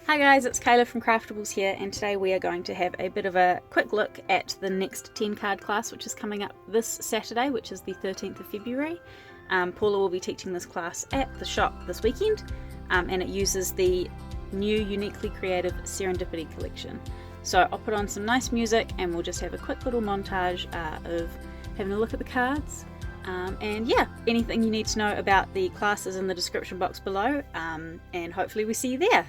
Hi guys, it's Kayla from Craftables here, and today we are going to have a bit of a quick look at the next 10 card class, which is coming up this Saturday, which is the 13th of February. Paula will be teaching this class at the shop this weekend, and it uses the new uniquely creative Serendipity collection. So I'll put on some nice music and we'll just have a quick little montage of having a look at the cards. And yeah, anything you need to know about the class is in the description box below, and hopefully we see you there.